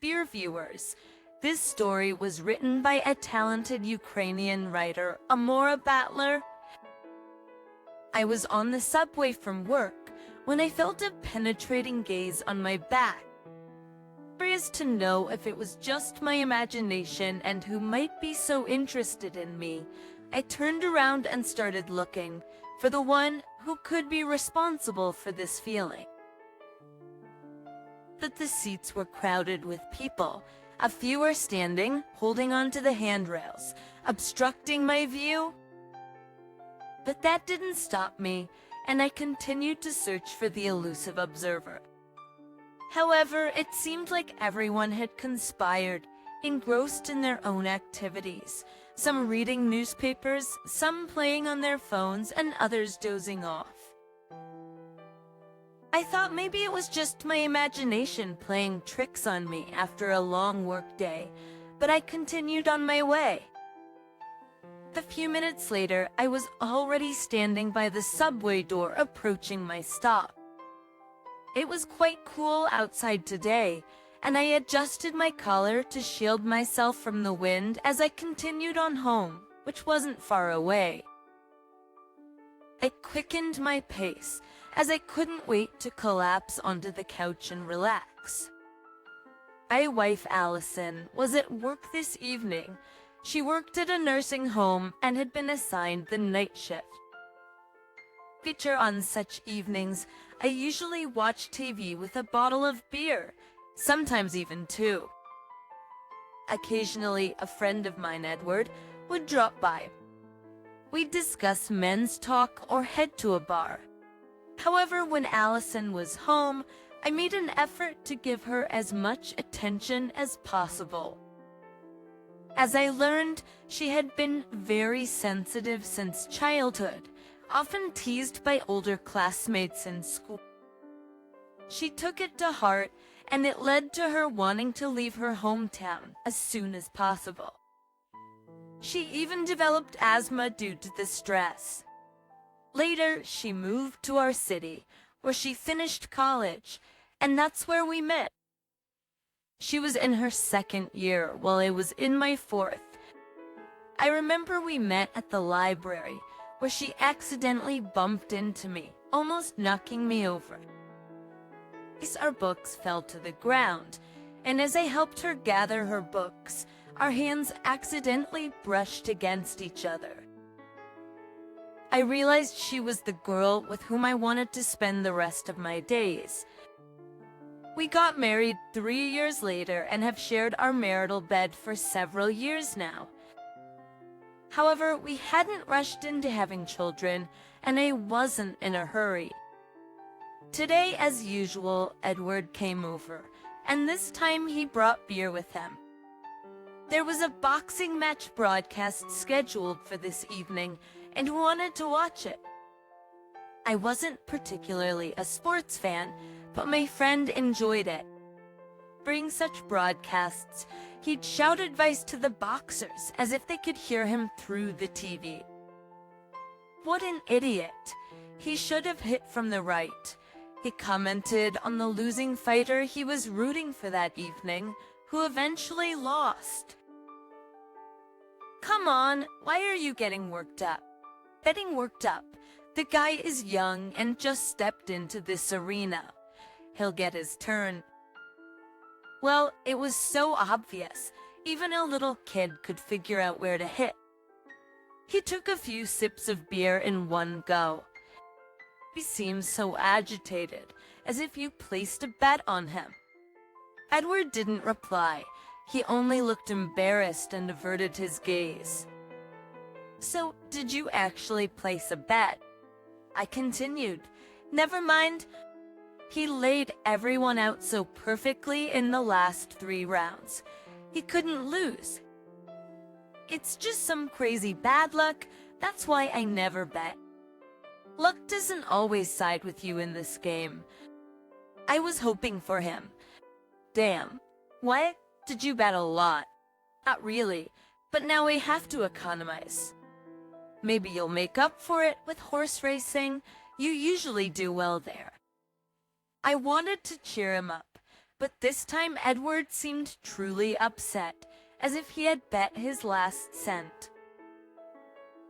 Dear viewers, this story was written by a talented Ukrainian writer, Amora Battler. I was on the subway from work when I felt a penetrating gaze on my back. Curious to know if it was just my imagination and who might be so interested in me, I turned around and started looking for the one who could be responsible for this feeling. But the seats were crowded with people. A few were standing, holding onto the handrails, obstructing my view. But that didn't stop me, and I continued to search for the elusive observer. However, it seemed like everyone had conspired, engrossed in their own activities, some reading newspapers, some playing on their phones, and others dozing off. I thought maybe it was just my imagination playing tricks on me after a long workday, but I continued on my way. A few minutes later, I was already standing by the subway door approaching my stop. It was quite cool outside today, and I adjusted my collar to shield myself from the wind as I continued on home, which wasn't far away. I quickened my pace, as I couldn't wait to collapse onto the couch and relax. My wife Allison was at work this evening. She worked at a nursing home and had been assigned the night shift. Feature on such evenings, I usually watch TV with a bottle of beer, sometimes even two. Occasionally, a friend of mine, Edward, would drop by. We'd discuss men's talk or head to a bar. However, when Allison was home, I made an effort to give her as much attention as possible. As I learned, she had been very sensitive since childhood, often teased by older classmates in school. She took it to heart, and it led to her wanting to leave her hometown as soon as possible. She even developed asthma due to the stress. Later, she moved to our city, where she finished college, and that's where we met. She was in her second year, while I was in my fourth. I remember we met at the library, where she accidentally bumped into me, almost knocking me over. Our books fell to the ground, and as I helped her gather her books, our hands accidentally brushed against each other. I realized she was the girl with whom I wanted to spend the rest of my days. We got married 3 years later and have shared our marital bed for several years now. However, we hadn't rushed into having children, and I wasn't in a hurry. Today, as usual, Edward came over, and this time he brought beer with him. There was a boxing match broadcast scheduled for this evening, and wanted to watch it. I wasn't particularly a sports fan, but my friend enjoyed it. During such broadcasts, he'd shout advice to the boxers as if they could hear him through the TV. What an idiot! He should have hit from the right. He commented on the losing fighter he was rooting for that evening, who eventually lost. Come on, why are you getting worked up? Getting worked up. The guy is young and just stepped into this arena. He'll get his turn. Well, it was so obvious. Even a little kid could figure out where to hit. He took a few sips of beer in one go. He seemed so agitated, as if you placed a bet on him. Edward didn't reply. He only looked embarrassed and averted his gaze. So, did you actually place a bet? I continued. Never mind. He laid everyone out so perfectly in the last 3 rounds. He couldn't lose. It's just some crazy bad luck. That's why I never bet. Luck doesn't always side with you in this game. I was hoping for him. Damn. What? Did you bet a lot? Not really, but now we have to economize. Maybe you'll make up for it with horse racing. You usually do well there. I wanted to cheer him up, But this time Edward seemed truly upset, as if he had bet his last cent.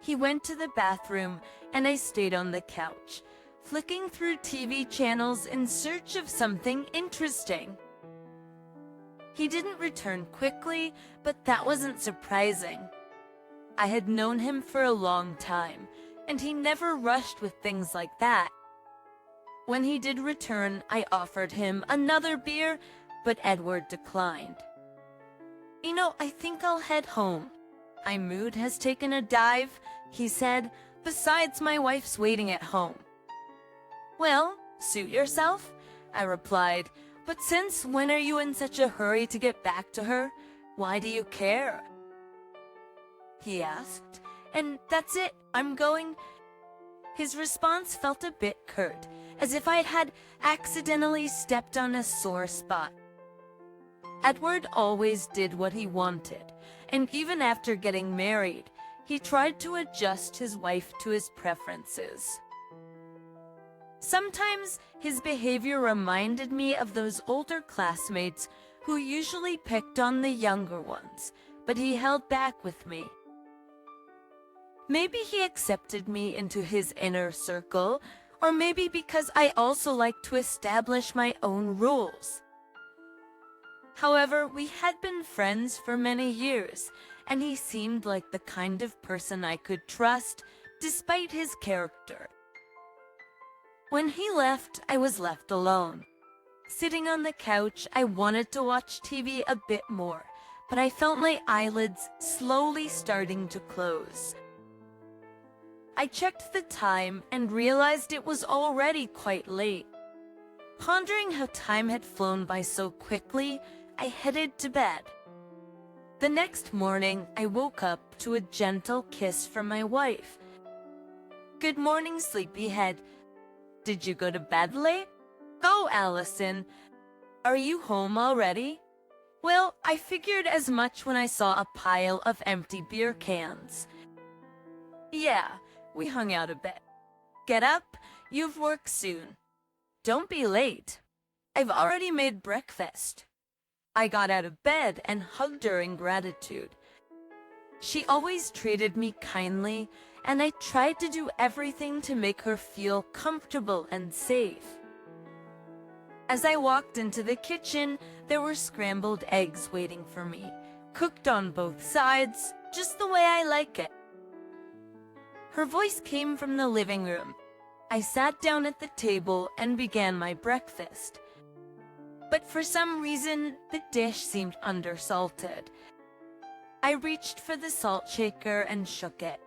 He went to the bathroom, and I stayed on the couch, flicking through TV channels in search of something interesting. He didn't return quickly, but that wasn't surprising. I had known him for a long time, and he never rushed with things like that. When he did return, I offered him another beer, but Edward declined. "You know, I think I'll head home. My mood has taken a dive," he said. "Besides, my wife's waiting at home." "Well, suit yourself," I replied. "But since when are you in such a hurry to get back to her? Why do you care?" he asked. "And that's it, I'm going." His response felt a bit curt, as if I had accidentally stepped on a sore spot. Edward always did what he wanted, and even after getting married, he tried to adjust his wife to his preferences. Sometimes his behavior reminded me of those older classmates who usually picked on the younger ones, but he held back with me. Maybe he accepted me into his inner circle, or maybe because I also like to establish my own rules. However, we had been friends for many years, and he seemed like the kind of person I could trust, despite his character. When he left, I was left alone. Sitting on the couch, I wanted to watch TV a bit more, but I felt my eyelids slowly starting to close. I checked the time and realized it was already quite late. Pondering how time had flown by so quickly, I headed to bed. The next morning, I woke up to a gentle kiss from my wife. "Good morning, sleepyhead. Did you go to bed late?" "Oh, Allison, are you home already?" "Well, I figured as much when I saw a pile of empty beer cans." "Yeah, we hung out a bit. Get up, you've work soon. Don't be late. I've already made breakfast." I got out of bed and hugged her in gratitude. She always treated me kindly, and I tried to do everything to make her feel comfortable and safe. As I walked into the kitchen, there were scrambled eggs waiting for me, cooked on both sides, just the way I like it. Her voice came from the living room. I sat down at the table and began my breakfast. But for some reason, the dish seemed undersalted. I reached for the salt shaker and shook it,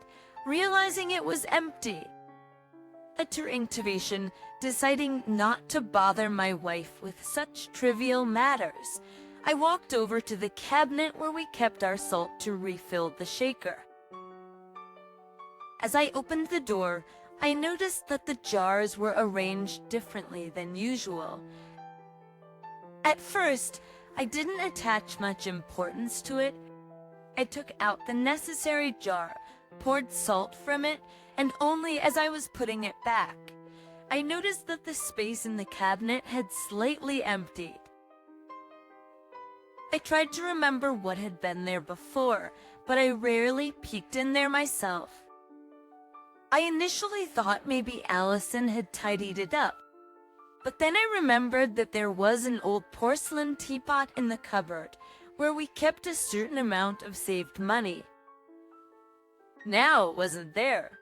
realizing it was empty. Utter intuition, deciding not to bother my wife with such trivial matters, I walked over to the cabinet where we kept our salt to refill the shaker. As I opened the door, I noticed that the jars were arranged differently than usual. At first, I didn't attach much importance to it. I took out the necessary jar, poured salt from it, and only as I was putting it back, I noticed that the space in the cabinet had slightly emptied. I tried to remember what had been there before, but I rarely peeked in there myself. I initially thought maybe Allison had tidied it up, but then I remembered that there was an old porcelain teapot in the cupboard where we kept a certain amount of saved money. Now it wasn't there,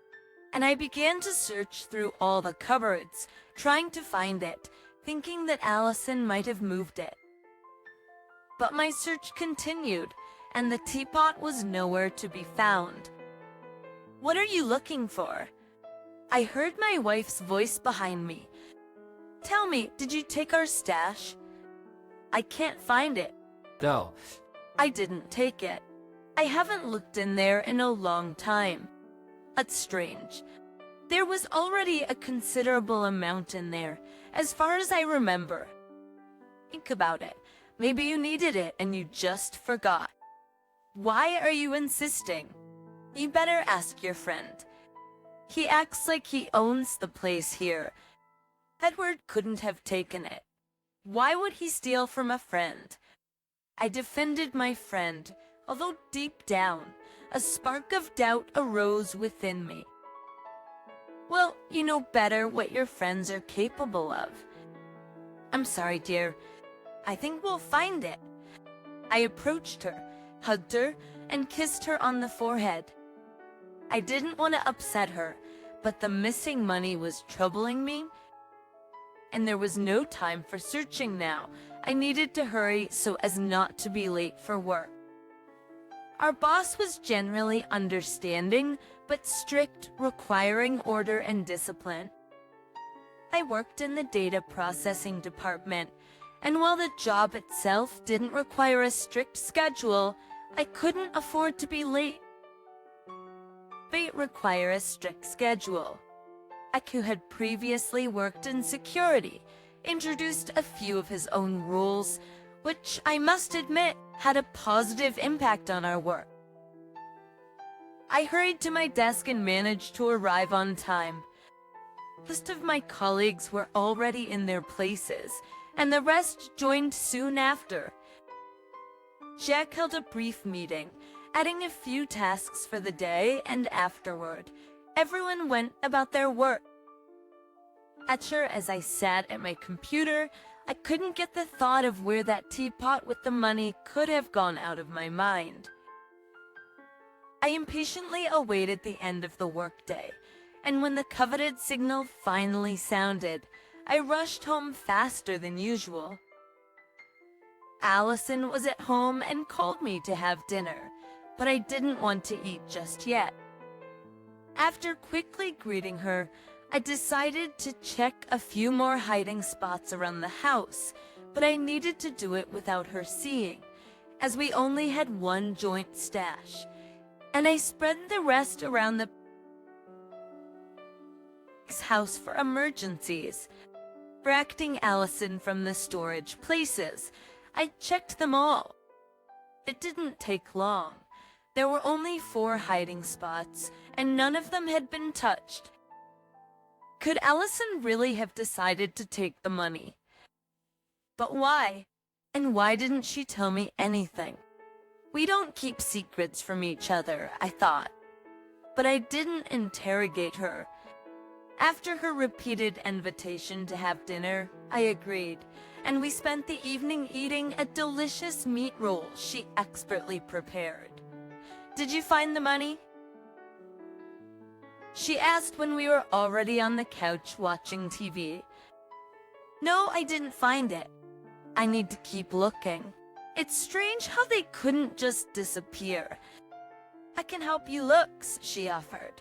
and I began to search through all the cupboards, trying to find it, thinking that Allison might have moved it. But my search continued, and the teapot was nowhere to be found. "What are you looking for?" I heard my wife's voice behind me. "Tell me, did you take our stash?" "I can't find it." No. "I didn't take it. I haven't looked in there in a long time." "That's strange. There was already a considerable amount in there, as far as I remember." "Think about it. Maybe you needed it and you just forgot." "Why are you insisting? You better ask your friend. He acts like he owns the place here." Edward couldn't have taken it. Why would he steal from a friend? I defended my friend, although deep down, a spark of doubt arose within me. Well, you know better what your friends are capable of. I'm sorry, dear. I think we'll find it. I approached her, hugged her, and kissed her on the forehead. I didn't want to upset her, but the missing money was troubling me, and there was no time for searching now. I needed to hurry so as not to be late for work. Our boss was generally understanding, but strict, requiring order and discipline. I worked in the data processing department, and while the job itself didn't require a strict schedule, I couldn't afford to be late. It required a strict schedule. Aku had previously worked in security, introduced a few of his own rules, which I must admit had a positive impact on our work. I hurried to my desk and managed to arrive on time. Most of my colleagues were already in their places, and the rest joined soon after. Jack held a brief meeting, adding a few tasks for the day, and afterward, everyone went about their work. As I sat at my computer, I couldn't get the thought of where that teapot with the money could have gone out of my mind. I impatiently awaited the end of the workday, and when the coveted signal finally sounded, I rushed home faster than usual. Allison was at home and called me to have dinner, but I didn't want to eat just yet. After quickly greeting her, I decided to check a few more hiding spots around the house, but I needed to do it without her seeing, as we only had one joint stash, and I spread the rest around the house for emergencies. Distracting Allison from the storage places, I checked them all. It didn't take long. There were only 4 hiding spots, and none of them had been touched. Could Allison really have decided to take the money? But why? And why didn't she tell me anything? We don't keep secrets from each other, I thought. But I didn't interrogate her. After her repeated invitation to have dinner, I agreed, and we spent the evening eating a delicious meat roll she expertly prepared. Did you find the money? She asked when we were already on the couch watching TV. No, I didn't find it. I need to keep looking. It's strange how they couldn't just disappear. I can help you look, she offered.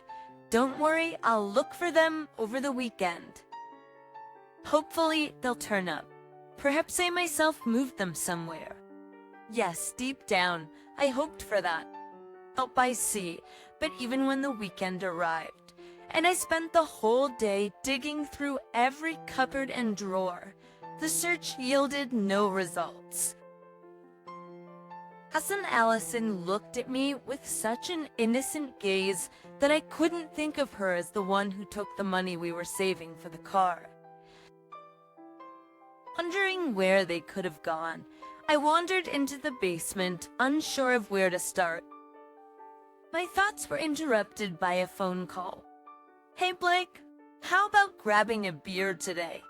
Don't worry, I'll look for them over the weekend. Hopefully, they'll turn up. Perhaps I myself moved them somewhere. Yes, deep down, I hoped for that. Help I see, but even when the weekend arrived, and I spent the whole day digging through every cupboard and drawer, the search yielded no results. Cousin Allison looked at me with such an innocent gaze that I couldn't think of her as the one who took the money we were saving for the car. Wondering where they could have gone, I wandered into the basement, unsure of where to start. My thoughts were interrupted by a phone call. Hey Blake, how about grabbing a beer today?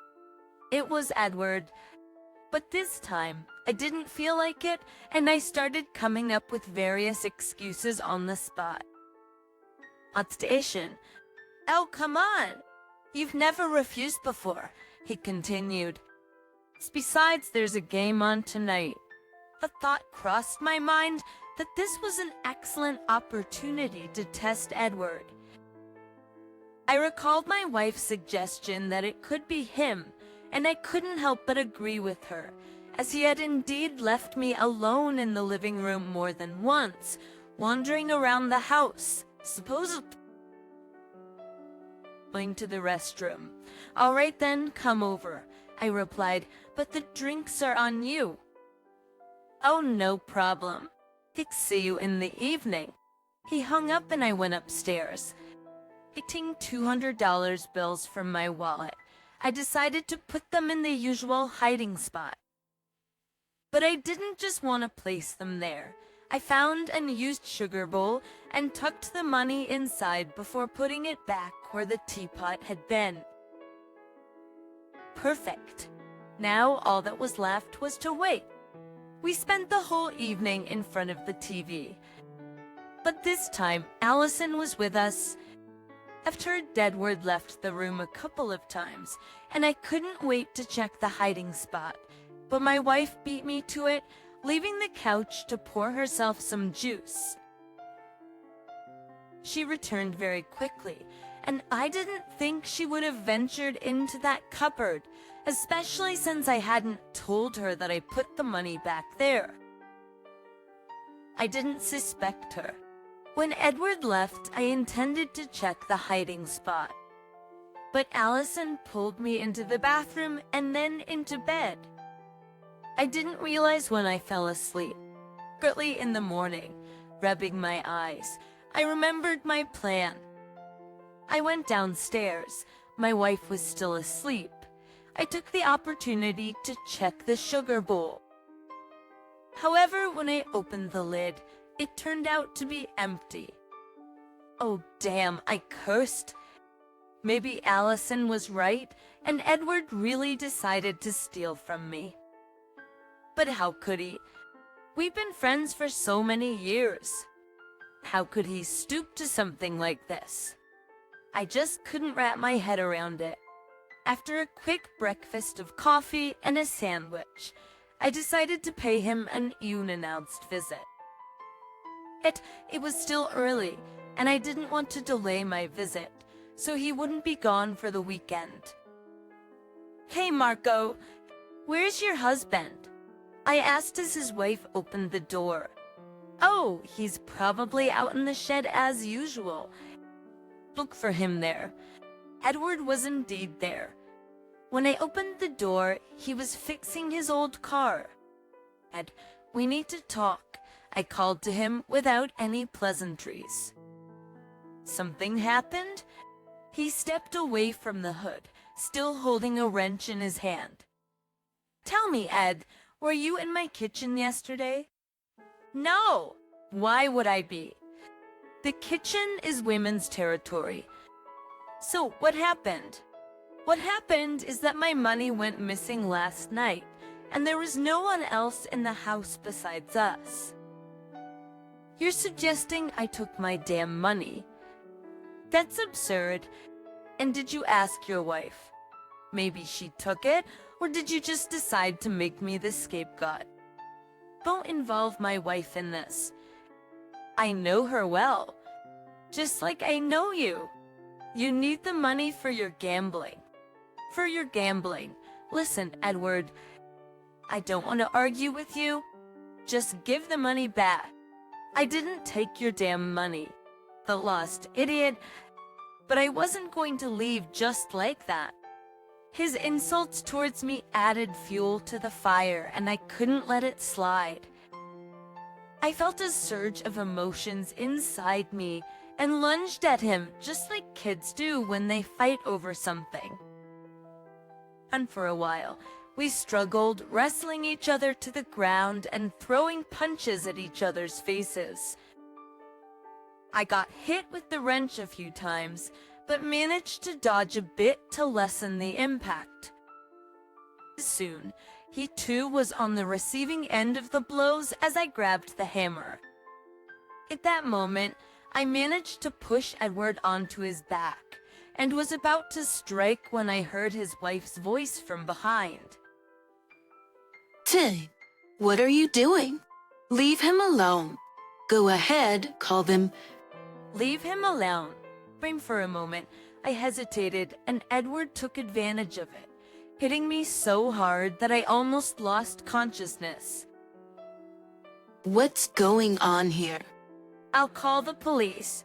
It was Edward, but this time I didn't feel like it, and I started coming up with various excuses on the spot. At station. Oh, come on. You've never refused before, he continued. Besides, there's a game on tonight. A thought crossed my mind that this was an excellent opportunity to test Edward. I recalled my wife's suggestion that it could be him, and I couldn't help but agree with her, as he had indeed left me alone in the living room more than once, wandering around the house, supposedly going to the restroom. All right then, come over, I replied, but the drinks are on you. Oh, no problem. I'll see you in the evening. He hung up and I went upstairs. Taking $200 bills from my wallet, I decided to put them in the usual hiding spot. But I didn't just want to place them there. I found an used sugar bowl and tucked the money inside before putting it back where the teapot had been. Perfect. Now all that was left was to wait. We spent the whole evening in front of the TV. But this time, Allison was with us. I've heard Edward left the room a couple of times, and I couldn't wait to check the hiding spot. But my wife beat me to it, leaving the couch to pour herself some juice. She returned very quickly, and I didn't think she would have ventured into that cupboard, especially since I hadn't told her that I put the money back there. I didn't suspect her. When Edward left, I intended to check the hiding spot. But Allison pulled me into the bathroom and then into bed. I didn't realize when I fell asleep. Early in the morning, rubbing my eyes, I remembered my plan. I went downstairs. My wife was still asleep. I took the opportunity to check the sugar bowl. However, when I opened the lid, it turned out to be empty. Oh damn, I cursed. Maybe Allison was right, and Edward really decided to steal from me. But how could he? We've been friends for so many years. How could he stoop to something like this? I just couldn't wrap my head around it. After a quick breakfast of coffee and a sandwich, I decided to pay him an unannounced visit. It was still early, and I didn't want to delay my visit, so he wouldn't be gone for the weekend. "Hey, Marco, where's your husband?" I asked as his wife opened the door. "Oh, he's probably out in the shed as usual. Look for him there." Edward was indeed there. When I opened the door, he was fixing his old car. "Ed, we need to talk," I called to him without any pleasantries. "Something happened?" He stepped away from the hood, still holding a wrench in his hand. "Tell me, Ed, were you in my kitchen yesterday?" "No. Why would I be?" "The kitchen is women's territory." "So what happened?" "What happened is that my money went missing last night, and there was no one else in the house besides us." "You're suggesting I took my damn money?" "That's absurd. And did you ask your wife? Maybe she took it, or did you just decide to make me the scapegoat?" "Don't involve my wife in this. I know her well, just like I know you. You need the money for your gambling. For your gambling. Listen, Edward, I don't want to argue with you. Just give the money back. I didn't take your damn money, the lost idiot, but I wasn't going to leave just like that." His insults towards me added fuel to the fire, and I couldn't let it slide. I felt a surge of emotions inside me and lunged at him just like kids do when they fight over something. And for a while, we struggled, wrestling each other to the ground and throwing punches at each other's faces. I got hit with the wrench a few times, but managed to dodge a bit to lessen the impact. Soon, he too was on the receiving end of the blows as I grabbed the hammer. At that moment, I managed to push Edward onto his back, and was about to strike when I heard his wife's voice from behind. "Tim, what are you doing? Leave him alone. Go ahead, call them." "Leave him alone." For a moment, I hesitated, and Edward took advantage of it, hitting me so hard that I almost lost consciousness. "What's going on here?" "I'll call the police.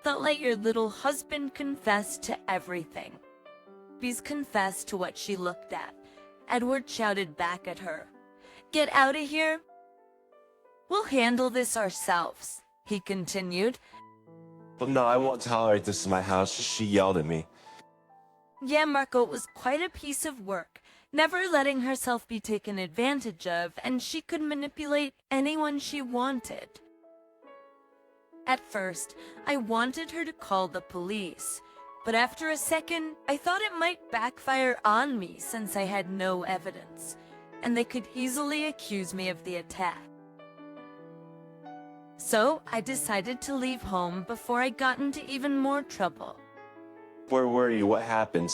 They'll let your little husband confess to everything." Please confess to what she looked at. Edward shouted back at her. "Get out of here." "We'll handle this ourselves," he continued. But no, I won't tolerate this in my house. She yelled at me. Yeah, Marco, it was quite a piece of work, never letting herself be taken advantage of, and she could manipulate anyone she wanted. At first, I wanted her to call the police, but after a second, I thought it might backfire on me since I had no evidence, and they could easily accuse me of the attack. So I decided to leave home before I got into even more trouble. Where were you? What happened?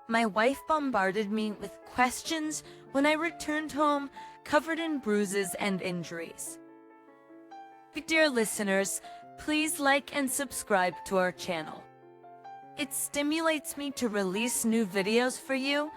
My wife bombarded me with questions when I returned home, covered in bruises and injuries. Dear listeners, please like and subscribe to our channel. It stimulates me to release new videos for you